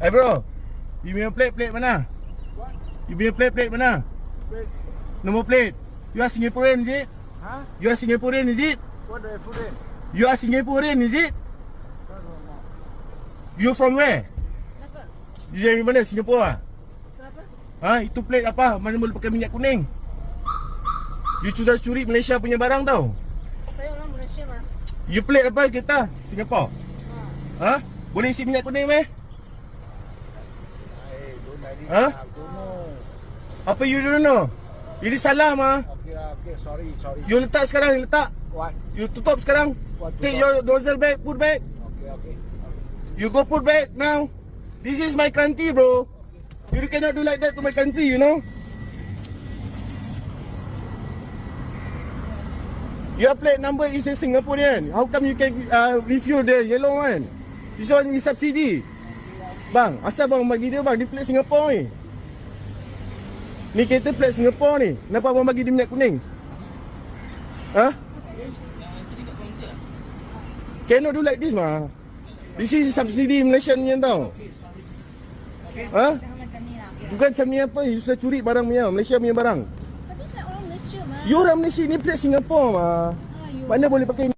Hey bro, you punya plate mana? You punya plate mana? Number plate. You are Singaporean, is it? Huh? You are Singaporean, is it? What the food in? You are Singaporean, is it? You from where? Kenapa? You dari mana? Singapura ah? Kenapa? Ha? Itu plate apa? Mana boleh pakai minyak kuning? You sudah curi Malaysia punya barang tau. Saya orang Malaysia mah. You plate apa kita? Singapore. Ha. Ha? Boleh isi minyak kuning meh? Hey, don't like this. Huh? I don't know. Apa you don't know? Ini salah mah. Okay, sorry. You letak sekarang, you letak. What? You tutup sekarang. What Take tutup? your nozzle back, put back. Okay. You go put back now. This is my country, bro. You cannot do like that to my country, you know. Your plate number is a Singaporean. How come you can refuse the yellow one? This one is subsidy. Bang, asal bang bagi dia bang? Dia plate Singapore ni. Ni kereta plate Singapore ni. Kenapa abang bagi dia minyak kuning? Ha? Cannot do like this mah. This is subsidy Malaysian punya tau. Ha? Jangan macam ni lah. Bukan macam ni apa, you sudah curi barang punya, Malaysia punya barang. Tapi saya orang Malaysia mah. You orang Malaysia ni plate Singapore mah. Ah, you. Mana boleh pakai